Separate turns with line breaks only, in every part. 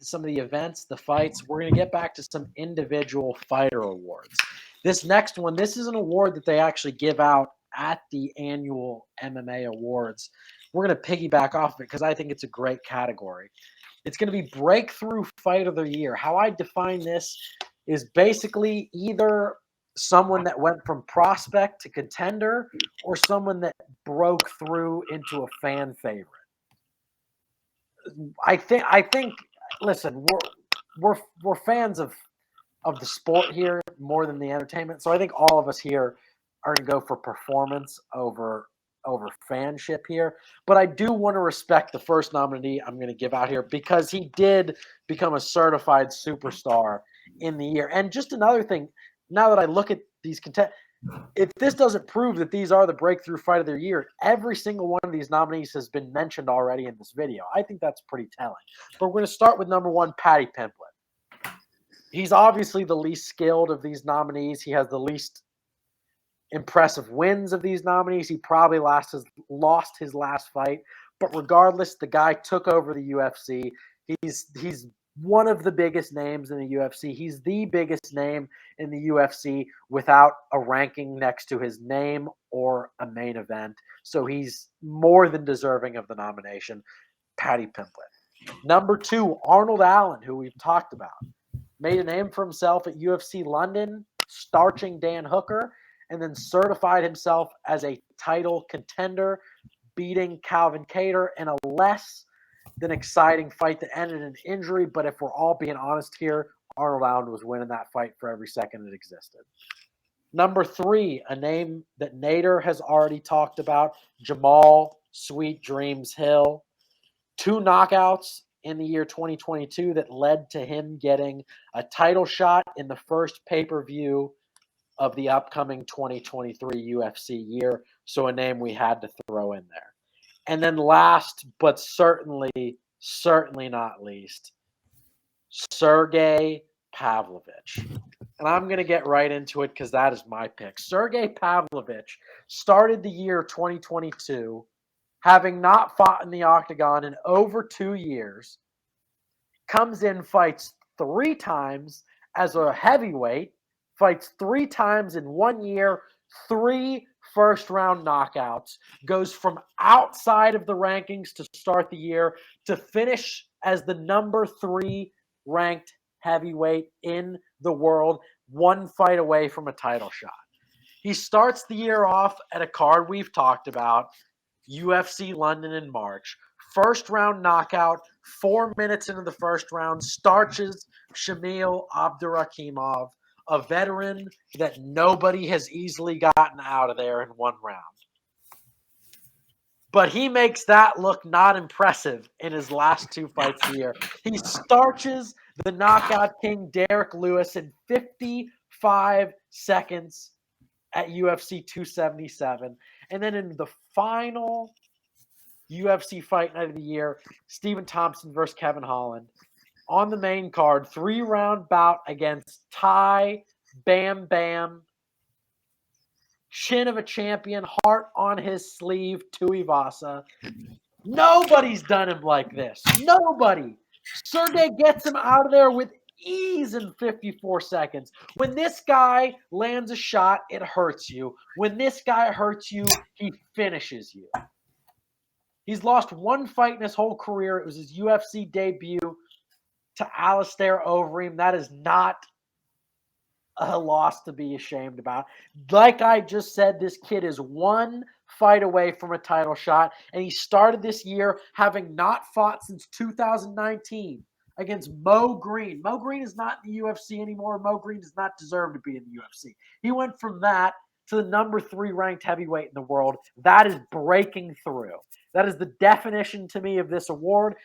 some of the events, the fights. We're going to get back to some individual fighter awards. This next one, this is an award that they actually give out at the annual MMA awards. We're going to piggyback off of it because I think it's a great category. It's going to be Breakthrough Fight of the Year. How I define this is basically either someone that went from prospect to contender or someone that broke through into a fan favorite. I think listen, we're fans of the sport here more than the entertainment. So I think all of us here are going to go for performance over fanship here. But I do want to respect the first nominee I'm going to give out here because he did become a certified superstar in the year. And just another thing, now that I look at these if this doesn't prove that these are the breakthrough fight of the year, every single one of these nominees has been mentioned already in this video. I think that's pretty telling. But we're going to start with number one, Paddy Pimblett. He's obviously the least skilled of these nominees. He has the least impressive wins of these nominees. He probably lost his last fight. But regardless, the guy took over the UFC. He's one of the biggest names in the UFC. He's the biggest name in the UFC without a ranking next to his name or a main event. So he's more than deserving of the nomination. Paddy Pimblett. Number two, Arnold Allen, who we've talked about. Made a name for himself at UFC London, starching Dan Hooker, and then certified himself as a title contender, beating Calvin Kattar in a less than exciting fight that ended in injury. But if we're all being honest here, Arnold Allen was winning that fight for every second it existed. Number three, a name that Nader has already talked about, Jamal Sweet Dreams Hill. 2 knockouts in the year 2022 that led to him getting a title shot in the first pay-per-view of the upcoming 2023 UFC year. So a name we had to throw in there. And then last, but certainly not least, Sergey Pavlovich. And I'm going to get right into it because that is my pick. Sergey Pavlovich started the year 2022 having not fought in the octagon in over 2 years, comes in, fights 3 times as a heavyweight, fights 3 times in 1 year, 3 first-round knockouts, goes from outside of the rankings to start the year to finish as the number 3 ranked heavyweight in the world, 1 fight away from a title shot. He starts the year off at a card we've talked about, UFC London in March. First round knockout, 4 minutes into the first round, starches Shamil Abdurakhimov, a veteran that nobody has easily gotten out of there in 1 round. But he makes that look not impressive in his last 2 fights of the year. He starches the knockout king Derek Lewis in 55 seconds at UFC 277. And then in the final UFC fight night of the year, Stephen Thompson versus Kevin Holland. On the main card, 3-round bout against Ty Bam Bam. Chin of a champion, heart on his sleeve, Tuivasa. Nobody's done him like this. Nobody. Sergey gets him out of there with ease in 54 seconds. When this guy lands a shot, it hurts you. When this guy hurts you, he finishes you. He's lost 1 fight in his whole career. It was his UFC debut to Alistair Overeem. That is not a loss to be ashamed about. Like I just said, this kid is 1 fight away from a title shot, and he started this year having not fought since 2019 against Mo Green. Mo Green is not in the UFC anymore. Mo Green does not deserve to be in the UFC. He went from that to the number 3 ranked heavyweight in the world. That is breaking through. That is the definition to me of this award.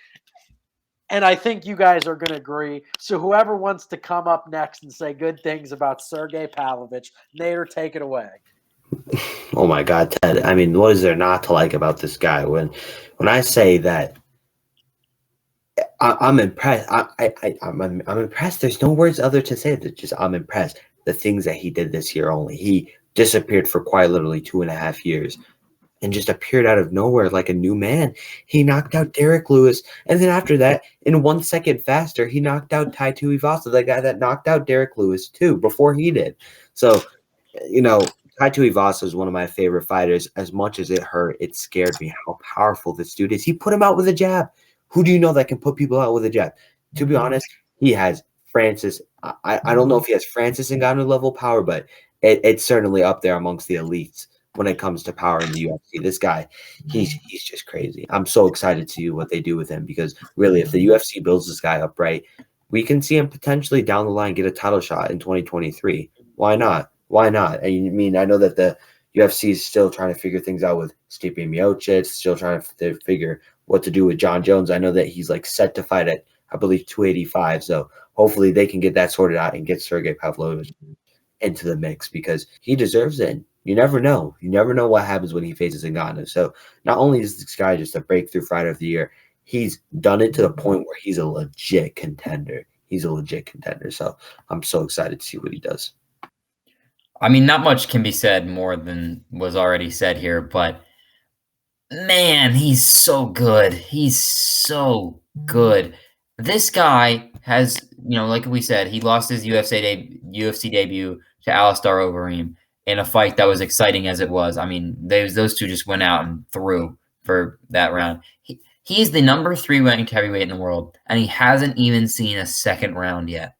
And I think you guys are going to agree. So whoever wants to come up next and say good things about Sergey Pavlovich, Nader, take it away.
Oh my God, Ted! I mean, what is there not to like about this guy? When I say that, I'm impressed. I'm impressed. There's no words other to say that just I'm impressed. The things that he did this year only. He disappeared for quite literally 2.5 years. and just appeared out of nowhere like a new man. He knocked out Derek Lewis, and then after that, in 1 second faster, he knocked out Tai Tuivasa, the guy that knocked out Derek Lewis too before he did. So, Tai Tuivasa is one of my favorite fighters. As much as it hurt, it scared me how powerful this dude is. He put him out with a jab. Who do you know that can put people out with a jab? To be honest, he has Francis. I don't know if he has Francis Ngannou level power, but it's certainly up there amongst the elites when it comes to power in the UFC. This guy, he's just crazy. I'm so excited to see what they do with him because really, if the UFC builds this guy up right, we can see him potentially down the line get a title shot in 2023. Why not? Why not? I mean, I know that the UFC is still trying to figure things out with Stipe Miocic, still trying to figure what to do with John Jones. I know that he's like set to fight at, I believe, 285. So hopefully they can get that sorted out and get Sergey Pavlovich into the mix because he deserves it. You never know. You never know what happens when he faces Ngannou. So not only is this guy just a breakthrough fighter of the year, he's done it to the point where he's a legit contender. He's a legit contender. So I'm so excited to see what he does.
I mean, not much can be said more than was already said here, but man, he's so good. He's so good. This guy has, like we said, he lost his UFC debut to Alistair Overeem in a fight that was exciting as it was. I mean, those two just went out and threw for that round. He's the number 3 ranked heavyweight in the world, and he hasn't even seen a second round yet.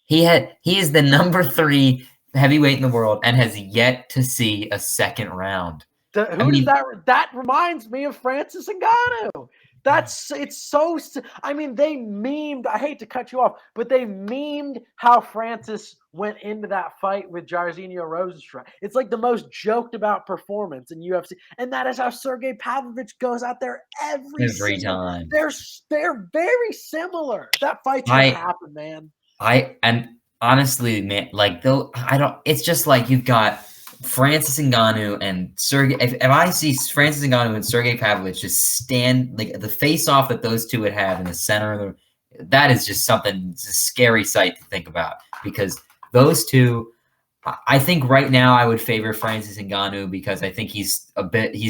He is the number 3 heavyweight in the world and has yet to see a second round.
That reminds me of Francis Ngannou. It's so. I mean, they memed. I hate to cut you off, but they memed how Francis went into that fight with Jairzinho Rozenstruik. It's like the most joked about performance in UFC, and that is how Sergey Pavlovich goes out there every
time.
They're very similar. That fight's gonna happen, man.
And honestly, man, it's just like you've got Francis Ngannou and Sergey. If I see Francis Ngannou and Sergey Pavlovich just stand, like the face-off that those two would have in the center of that is just something. It's a scary sight to think about because those two. I think right now I would favor Francis Ngannou because I think he's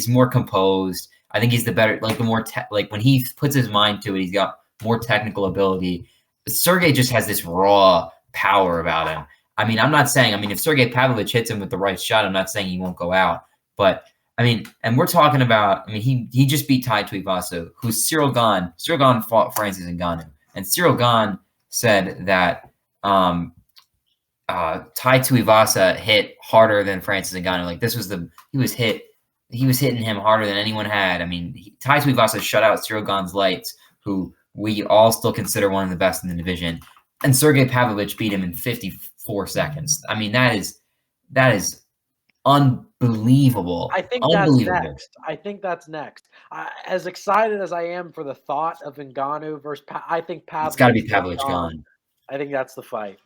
more composed. I think he's the better, like the more when he puts his mind to it, he's got more technical ability. Sergey just has this raw power about him. I mean, I'm not saying, if Sergey Pavlovich hits him with the right shot, I'm not saying he won't go out. But, and we're talking about, he just beat Tai Tuivasa, who's Cyril Gane. Cyril Gane fought Francis Ngannou. And Cyril Gane said that Tai Tuivasa hit harder than Francis Ngannou. Like, he was hitting him harder than anyone had. Tai Tuivasa shut out Cyril Gane's lights, who we all still consider one of the best in the division. And Sergey Pavlovich beat him in 54 seconds. That is unbelievable.
I think that's next. As excited as I am for the thought of Ngannou versus I think Pavlovich.
It's got to be Pavlovich Gane.
I think that's the fight.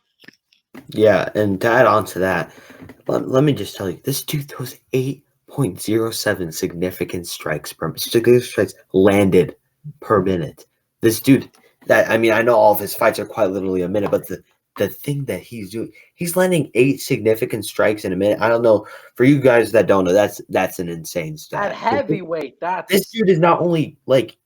Yeah, and to add on to that, let me just tell you, this dude throws 8.07 significant strikes landed per minute. This dude, I know all of his fights are quite literally a minute, but the thing that he's doing, he's landing 8 significant strikes in a minute. I don't know, for you guys that don't know, that's an insane stat.
At heavyweight,
this dude is not only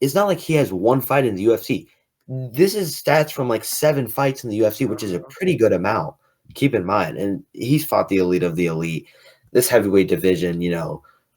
it's not like he has one fight in the UFC. This is stats from 7 fights in the UFC, which is a pretty good amount. Keep in mind, and he's fought the elite of the elite. This heavyweight division,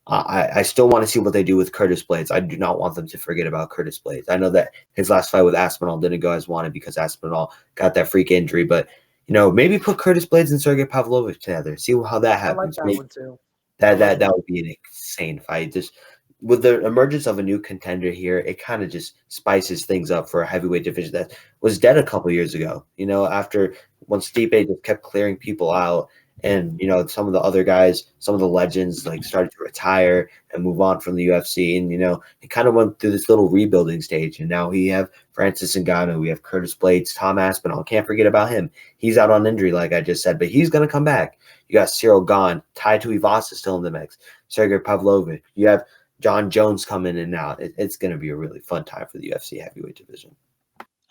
I still want to see what they do with Curtis Blades. I do not want them to forget about Curtis Blades. I know that his last fight with Aspinall didn't go as wanted because Aspinall got that freak injury, but maybe put Curtis Blades and Sergey Pavlovich together. See how that happens.
I like that one too.
That would be an insane fight. Just with the emergence of a new contender here, it kind of just spices things up for a heavyweight division that was dead a couple years ago. After when Stipe just kept clearing people out. And, some of the other guys, some of the legends, started to retire and move on from the UFC. And, it kind of went through this little rebuilding stage. And now we have Francis Ngannou, we have Curtis Blades, Tom Aspinall. Can't forget about him. He's out on injury, like I just said, but he's going to come back. You got Cyril Gane, Tai Tuivasa still in the mix, Sergey Pavlovich. You have John Jones coming in now. It's going to be a really fun time for the UFC heavyweight division.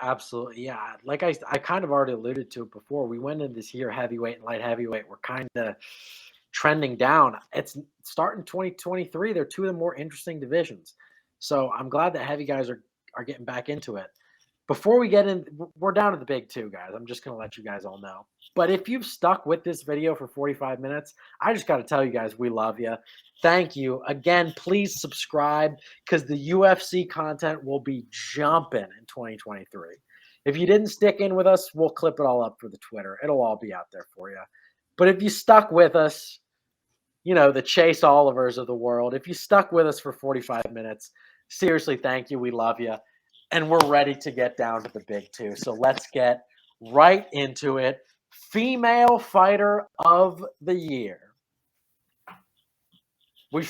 Absolutely, yeah. Like I kind of already alluded to it before. We went in this year heavyweight and light heavyweight. We're kind of trending down. It's starting 2023. They're two of the more interesting divisions. So I'm glad that heavy guys are getting back into it. Before we get in, we're down to the big two, guys. I'm just going to let you guys all know. But if you've stuck with this video for 45 minutes, I just got to tell you guys, we love you. Thank you. Again, please subscribe because the UFC content will be jumping in 2023. If you didn't stick in with us, we'll clip it all up for the Twitter. It'll all be out there for you. But if you stuck with us, you know, the Chase Olivers of the world, if you stuck with us for 45 minutes, seriously, thank you. We love you. And we're ready to get down to the big two. So let's get right into it. Female Fighter of the Year. We've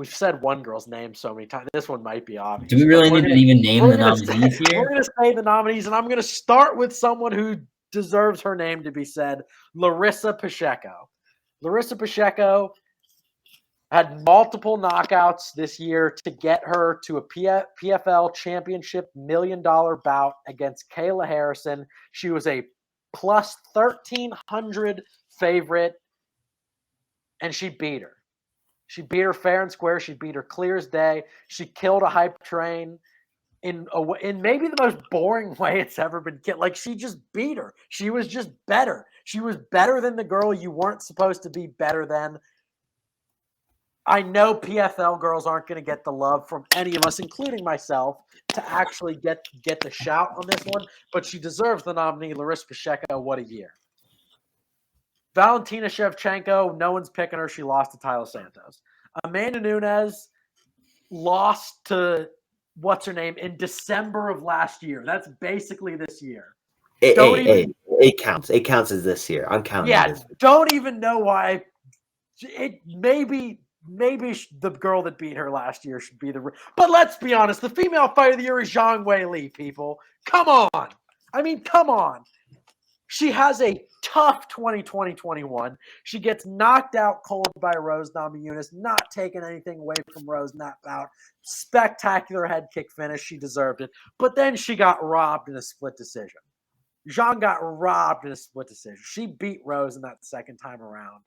said one girl's name so many times. This one might be obvious.
Do we really need to even name the nominees here?
We're going to say the nominees, and I'm going to start with someone who deserves her name to be said, Larissa Pacheco. Larissa Pacheco had multiple knockouts this year to get her to a PFL championship $1 million bout against Kayla Harrison. She was a plus 1,300 favorite, and she beat her. She beat her fair and square. She beat her clear as day. She killed a hype train in maybe the most boring way it's ever been killed. Like, she just beat her. She was just better. She was better than the girl you weren't supposed to be better than. I know PFL girls aren't going to get the love from any of us, including myself, to actually get the shout on this one, but she deserves the nominee. Larissa Pacheco, what a year. Valentina Shevchenko, no one's picking her. She lost to Taila Santos. Amanda Nunes lost to, what's her name, in December of last year. That's basically this year.
It counts. It counts as this year. I'm counting.
Yeah, don't even know why. It maybe the girl that beat her last year should be the. But let's be honest, the female fighter of the year is Zhang Weili, people. Come on. I mean, come on. She has a tough 2020-21. She gets knocked out cold by Rose Namajunas, not taking anything away from Rose in that bout. Spectacular head kick finish. She deserved it. But then she got robbed in a split decision. Zhang got robbed in a split decision. She beat Rose in that second time around.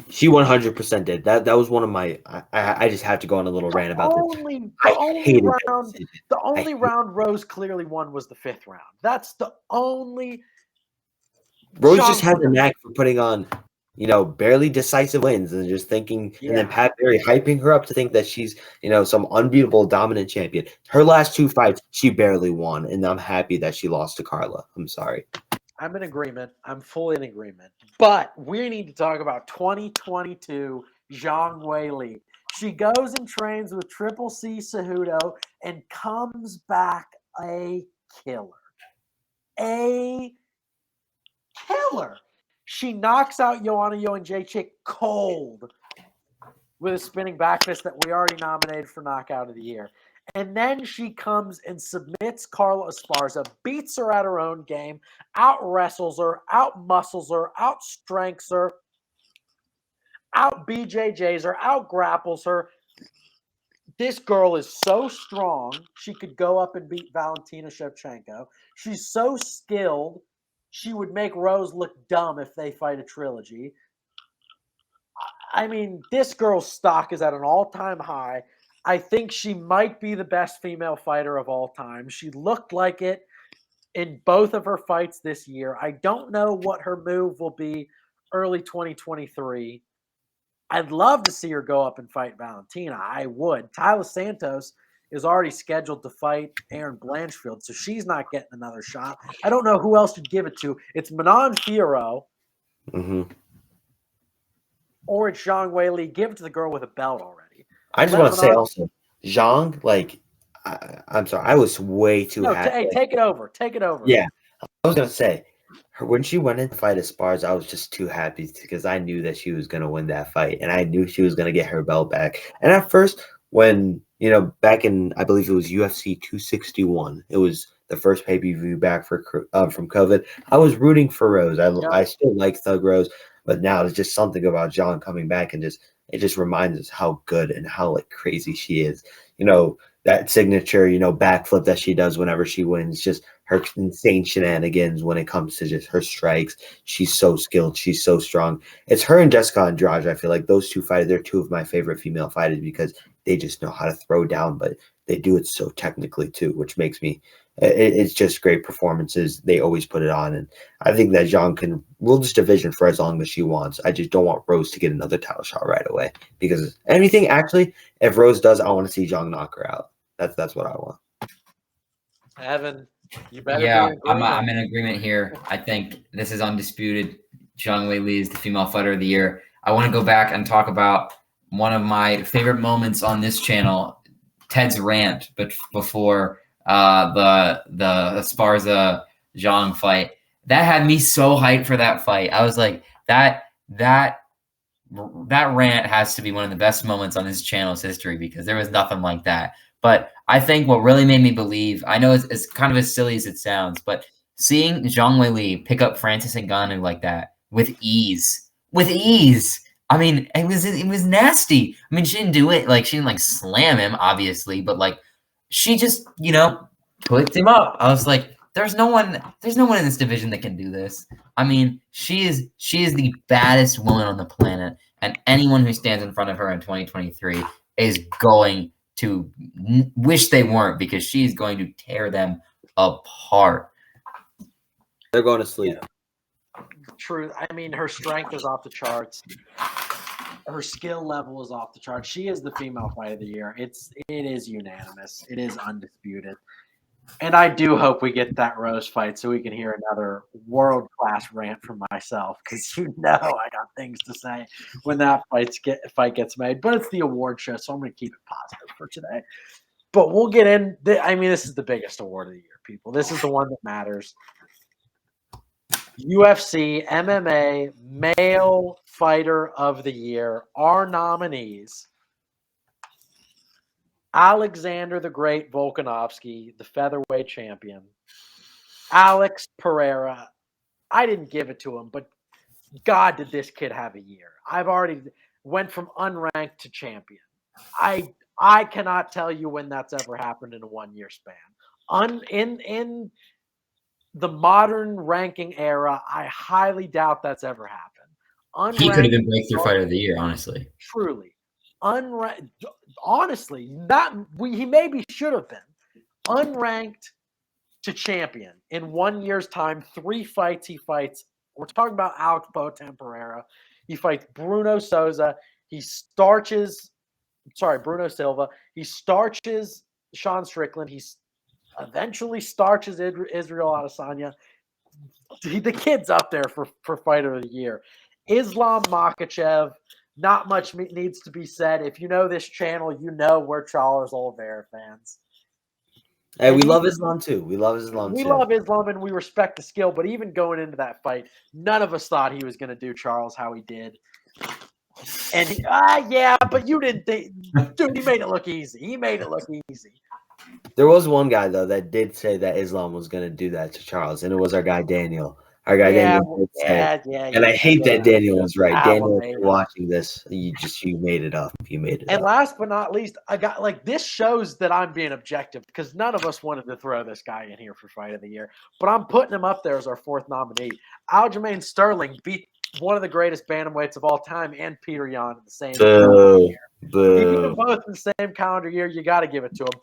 She 100% did. That was one of my. I just have to go on a little rant about this.
The only round Rose clearly won was the fifth round. That's the only.
Rose just has a knack for putting on, barely decisive wins and just thinking, and then Pat Barry hyping her up to think that she's, some unbeatable dominant champion. Her last two fights, she barely won, and I'm happy that she lost to Carla. I'm sorry.
I'm in agreement. I'm fully in agreement. But we need to talk about 2022 Zhang Weili. She goes and trains with Triple C Cejudo and comes back a killer. A killer. She knocks out Joanna Jędrzejczyk cold with a spinning back fist that we already nominated for Knockout of the Year. And then she comes and submits Carla Esparza, beats her at her own game, out-wrestles her, out-muscles her, out-strengths her, out-BJJs her, out-grapples her. This girl is so strong, she could go up and beat Valentina Shevchenko. She's so skilled, she would make Rose look dumb if they fight a trilogy. I mean, this girl's stock is at an all-time high. I think she might be the best female fighter of all time. She looked like it in both of her fights this year. I don't know what her move will be early 2023. I'd love to see her go up and fight Valentina. I would. Taila Santos is already scheduled to fight Erin Blanchfield, so she's not getting another shot. I don't know who else to give it to. It's Manon Fiorot. Or it's Zhang Weili. Give it to the girl with a belt already.
I just want to say also, Zhang, I'm sorry, I was way too happy.
Hey, take it over. Take it over.
Yeah, I was going to say, when she went in to fight Esparza, I was just too happy because I knew that she was going to win that fight, and I knew she was going to get her belt back. And at first, when, back in, I believe it was UFC 261, it was the first pay-per-view back from COVID, I was rooting for Rose. I still like Thug Rose, but now there's just something about Zhang coming back and it just reminds us how good and how crazy she is. That signature, backflip that she does whenever she wins, just her insane shenanigans when it comes to just her strikes. She's so skilled. She's so strong. It's her and Jessica Andrade. I feel like those two fighters, they're two of my favorite female fighters because they just know how to throw down, but they do it so technically too, which makes me it's just great performances. They always put it on, and I think that Zhang can rule this division for as long as she wants. I just don't want Rose to get another title shot right away because anything actually, if Rose does, I want to see Zhang knock her out. That's what I want.
Evan, you better
Yeah,
be in agreement.
I'm in agreement here. I think this is undisputed. Zhang Weili is the female fighter of the year. I want to go back and talk about one of my favorite moments on this channel, Ted's rant, but before the Esparza Zhang fight. That had me so hyped for that fight. I was like, that rant has to be one of the best moments on this channel's history because there was nothing like that. But I think what really made me believe, I know it's kind of as silly as it sounds, but seeing Zhang Weili pick up Francis Ngannou like that with ease. I mean, it was nasty. I mean, she didn't do it like she didn't like slam him, obviously, but like she just, put him up. I was like, there's no one in this division that can do this. I mean, she is the baddest woman on the planet, and anyone who stands in front of her in 2023 is going to wish they weren't because she's going to tear them apart.
They're going to sleep.
True. I mean, her strength is off the charts. Her skill level is off the charts. She is the female fight of the year. It is unanimous. It is undisputed. And I do hope we get that Rose fight so we can hear another world-class rant from myself because I got things to say when that fight gets made. But it's the award show, so I'm going to keep it positive for today. But we'll get in. This is the biggest award of the year, people. This is the one that matters. UFC MMA Male Fighter of the Year. Our nominees: Alexander the Great Volkanovski, the featherweight champion. Alex Pereira. I didn't give it to him, but God, did this kid have a year. I've already went from unranked to champion. I cannot tell you when that's ever happened in a 1 year span. In the modern ranking era, I highly doubt that's ever happened.
He could have been breakthrough fighter of the year, honestly.
Truly. Honestly, he maybe should have been unranked to champion in 1 year's time. 3 fights he fights. We're talking about Alex Botan Pereira. He fights Bruno Souza. Bruno Silva. He starches Sean Strickland. He eventually starches Israel Adesanya. The kid's up there for fighter of the year. Islam Makhachev. Not much needs to be said. If you know this channel, you know we're Charles Oliveira fans.
Hey, we love Islam too. We love Islam
and we respect the skill. But even going into that fight, none of us thought he was going to do Charles how he did. And but you didn't think, dude. He made it look easy.
There was one guy though that did say that Islam was going to do that to Charles, and it was our guy Daniel. Daniel. And I hate that Daniel was right. Daniel, if you're watching this, you made it up.
And last but not least, I got this shows that I'm being objective because none of us wanted to throw this guy in here for fight of the year, but I'm putting him up there as our 4th nominee. Aljamain Sterling beat one of the greatest bantamweights of all time and Peter Yan in the same calendar year. He beat them both in the same calendar year. You got to give it to him.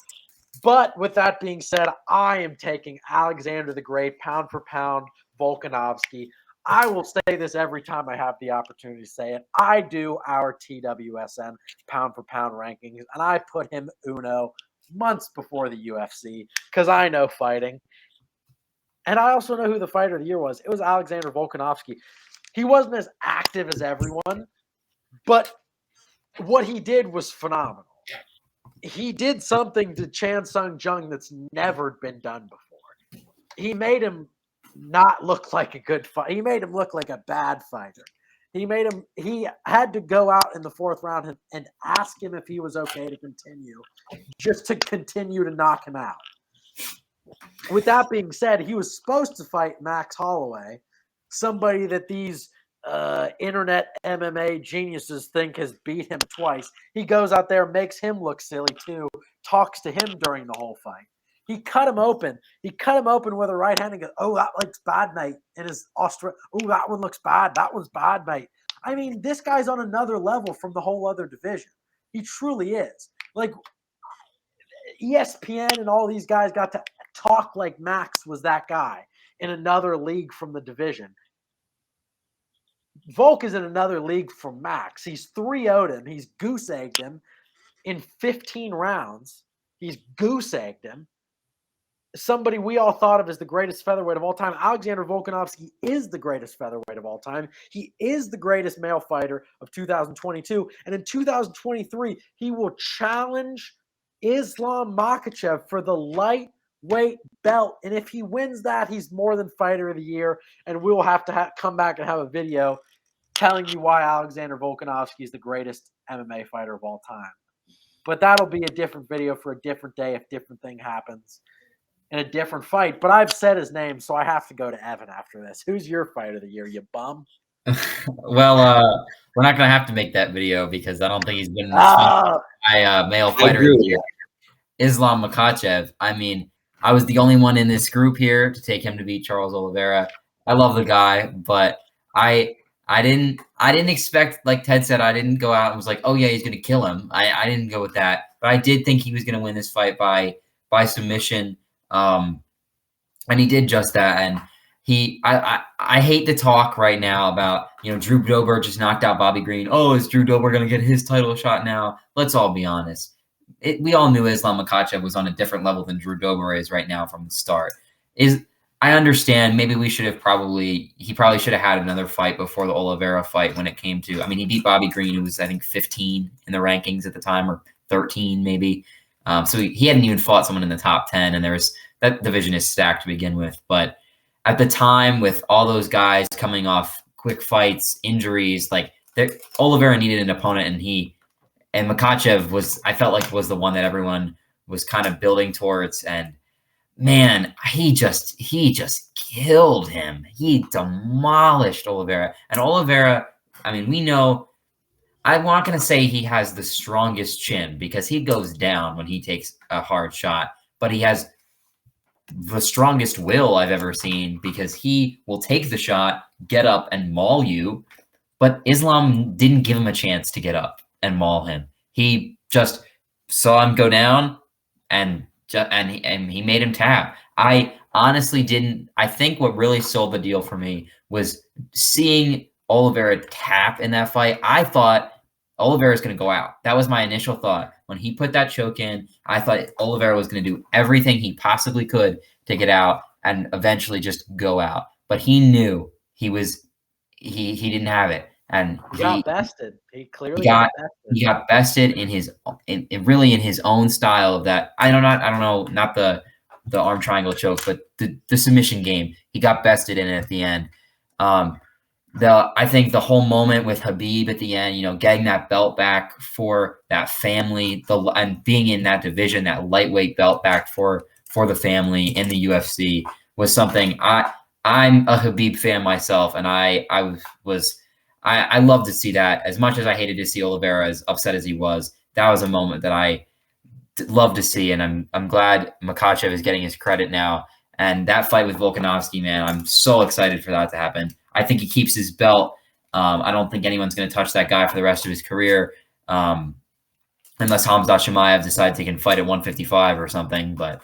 But with that being said, I am taking Alexander the Great, pound for pound, Volkanovski. I will say this every time I have the opportunity to say it. I do our TWSN pound for pound rankings, and I put him uno months before the UFC because I know fighting. And I also know who the fighter of the year was. It was Alexander Volkanovski. He wasn't as active as everyone, but what he did was phenomenal. He did something to Chan Sung Jung that's never been done before. He made him not look like a good fight. He made him look like a bad fighter. He had to go out in the 4th round and ask him if he was okay to continue, just to continue to knock him out. With that being said, he was supposed to fight Max Holloway, somebody that these internet MMA geniuses think has beat him twice. He goes out there, makes him look silly too, talks to him during the whole fight. He cut him open. He cut him open with a right hand and goes, "Oh, that looks bad, mate." In his "Oh, that one looks bad. That one's bad, mate." I mean, this guy's on another level from the whole other division. He truly is. Like, ESPN and all these guys got to talk like Max was that guy in another league from the division. Volk is in another league from Max. He's 3-0'd him. He's goose-egged him in 15 rounds. He's goose-egged him. Somebody we all thought of as the greatest featherweight of all time. Alexander Volkanovski is the greatest featherweight of all time. He is the greatest male fighter of 2022. And in 2023, he will challenge Islam Makhachev for the lightweight belt. And if he wins that, he's more than fighter of the year. And we will have to come back and have a video telling you why Alexander Volkanovski is the greatest MMA fighter of all time. But that'll be a different video for a different day if different thing happens in a different fight. But I've said his name, so I have to go to Evan after this. Who's your fight of the year, you bum?
Well, we're not going to have to make that video because I don't think he's been my male fighter of the year. Islam Makhachev. I mean, I was the only one in this group here to take him to beat Charles Oliveira. I love the guy, but I didn't expect, like Ted said, I didn't go out and was like, oh yeah, he's going to kill him. I didn't go with that, but I did think he was going to win this fight by submission. And he did just that. And I hate to talk right now about, Drew Dober just knocked out Bobby Green. Oh, is Drew Dober going to get his title shot now? Let's all be honest. We all knew Islam Makhachev was on a different level than Drew Dober is right now from the start. I understand maybe he probably should have had another fight before the Oliveira fight when it came to, he beat Bobby Green, who was, I think, 15 in the rankings at the time, or 13 maybe. So he hadn't even fought someone in the top 10, and that division is stacked to begin with. But at the time, with all those guys coming off quick fights, injuries, Oliveira needed an opponent, and Makhachev I felt like was the one that everyone was kind of building towards. And man, he just killed him. He demolished Oliveira. And Oliveira, we know, I'm not going to say he has the strongest chin because he goes down when he takes a hard shot, but he has the strongest will I've ever seen because he will take the shot, get up, and maul you. But Islam didn't give him a chance to get up and maul him. He just saw him go down and he made him tap. I honestly didn't. I think what really sold the deal for me was seeing Oliveira tap in that fight. I thought Oliveira's going to go out. That was my initial thought. When he put that choke in, I thought Oliveira was going to do everything he possibly could to get out and eventually just go out. But he knew he didn't have it. And
he got bested. He clearly
got bested in his own style of that. I don't know, not the arm triangle choke, but the submission game. He got bested in it at the end. I think the whole moment with Khabib at the end, getting that belt back for that family, and being in that division, that lightweight belt back for the family in the UFC was something. I'm a Khabib fan myself, and I love to see that. As much as I hated to see Oliveira as upset as he was, that was a moment that I love to see, and I'm glad Makhachev is getting his credit now. And that fight with Volkanovski, man, I'm so excited for that to happen. I think he keeps his belt. I don't think anyone's going to touch that guy for the rest of his career, unless Hamzat Chimaev decides he can fight at 155 or something. But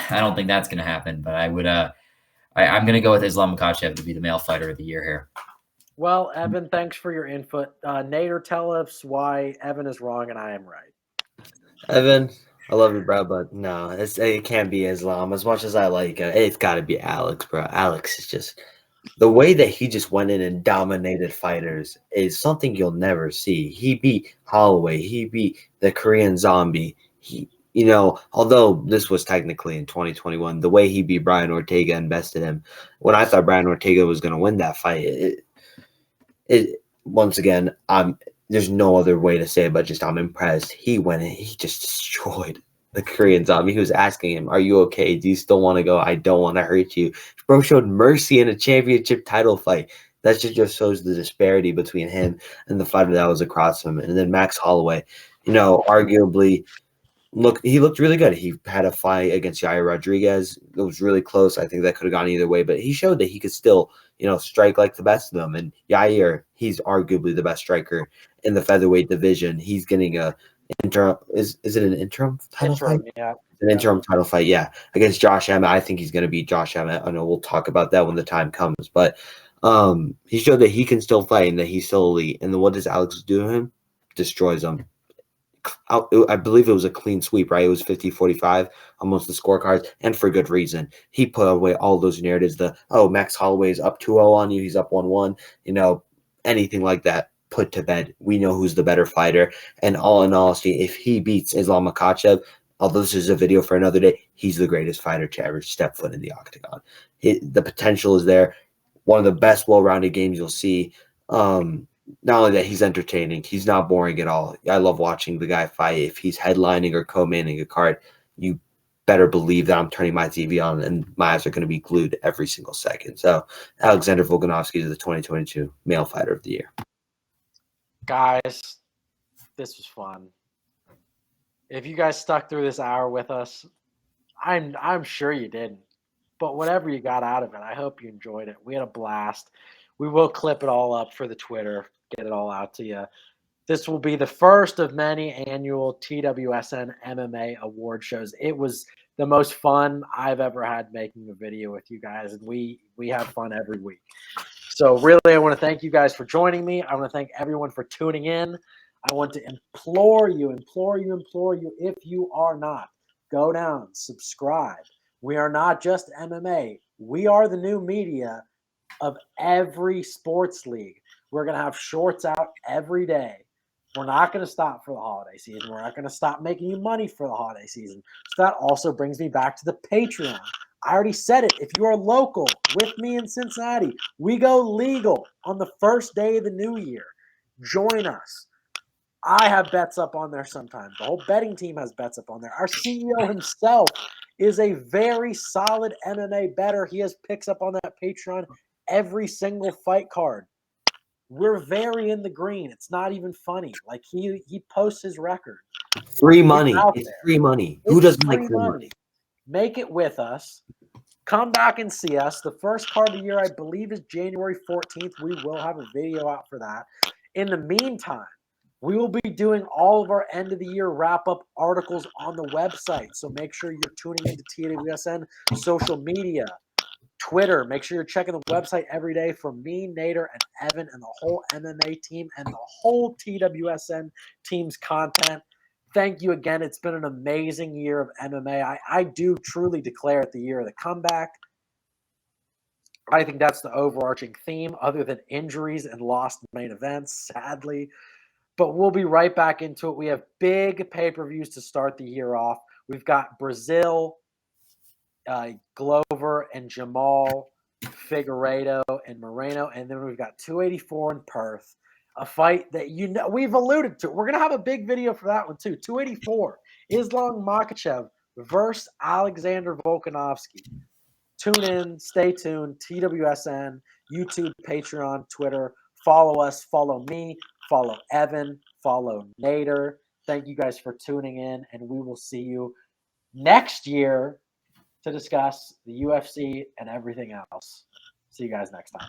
I don't think that's going to happen. But I'm going to go with Islam Makhachev to be the male fighter of the year here.
Well, Evan, thanks for your input. Nader, tell us why Evan is wrong and I am right.
Evan, I love you, bro, but no, it can't be Islam. As much as I like it, it's got to be Alex, bro. Alex is just the way that he just went in and dominated fighters is something you'll never see. He beat Holloway. He beat the Korean Zombie. Although this was technically in 2021, the way he beat Brian Ortega and bested him, when I thought Brian Ortega was going to win that fight, once again, there's no other way to say it, but just I'm impressed. He went in, he just destroyed the Korean Zombie. He was asking him, "Are you okay? Do you still want to go? I don't want to hurt you." Bro showed mercy in a championship title fight. That just shows the disparity between him and the fighter that was across him. And then Max Holloway, arguably He looked really good. He had a fight against Yair Rodriguez. It was really close. I think that could have gone either way, but he showed that he could still, strike like the best of them. And Yair, he's arguably the best striker in the featherweight division. He's getting a interim. Is it an interim title fight?
Yeah.
An interim title fight, yeah, against Josh Emmett. I think he's going to beat Josh Emmett. I know we'll talk about that when the time comes, but he showed that he can still fight and that he's still elite. And then what does Alex do to him? Destroys him. I believe it was a clean sweep, right? It was 50-45 almost the scorecards, and for good reason. He put away all those narratives. Max Holloway's up 2-0 on you, he's up 1-1, anything like that, put to bed. We know who's the better fighter. And all in honesty, if he beats Islam Makhachev, although this is a video for another day, he's the greatest fighter to ever step foot in the octagon. The potential is there. One of the best well-rounded games you'll see. Not only that, he's entertaining. He's not boring at all. I love watching the guy fight. If he's headlining or co-manning a card, you better believe that I'm turning my TV on and my eyes are going to be glued every single second. So Alexander Volkanovski is the 2022 Male Fighter of the Year.
Guys, this was fun. If you guys stuck through this hour with us, I'm sure you didn't. But whatever you got out of it, I hope you enjoyed it. We had a blast. We will clip it all up for the Twitter, get it all out to you. This will be the first of many annual TWSN MMA award shows. It was the most fun I've ever had making a video with you guys, and we have fun every week. So really, I want to thank you guys for joining me. I want to thank everyone for tuning in. I want to implore you, if you are not, go down, subscribe. We are not just MMA. We are the new media of every sports league. We're going to have shorts out every day. We're not going to stop for the holiday season. We're not going to stop making you money for the holiday season. So that also brings me back to the Patreon. I already said it. If you are local with me in Cincinnati, we go legal on the first day of the new year. Join us. I have bets up on there sometimes. The whole betting team has bets up on there. Our CEO himself is a very solid MMA bettor. He has picks up on that Patreon every single fight card. We're very in the green. It's not even funny. Like he posts his record.
Free money. It's free money. Who doesn't like free money?
Make it with us. Come back and see us. The first card of the year, I believe, is January 14th. We will have a video out for that. In the meantime, we will be doing all of our end of the year wrap up articles on the website. So make sure you're tuning into TWSN social media, Twitter. Make sure you're checking the website every day for me, Nader, and Evan, and the whole MMA team and the whole TWSN team's content. Thank you again. It's been an amazing year of MMA. I do truly declare it the year of the comeback. I think that's the overarching theme, other than injuries and lost main events, sadly. But we'll be right back into it. We have big pay-per-views to start the year off. We've got Brazil, Glover and Jamal, Figueiredo and Moreno, and then we've got 284 in Perth, a fight that we've alluded to. We're going to have a big video for that one too. 284, Islam Makhachev versus Alexander Volkanovski. Tune in, stay tuned, TWSN, YouTube, Patreon, Twitter. Follow us, follow me, follow Evan, follow Nader. Thank you guys for tuning in, and we will see you next year to discuss the UFC and everything else. See you guys next time.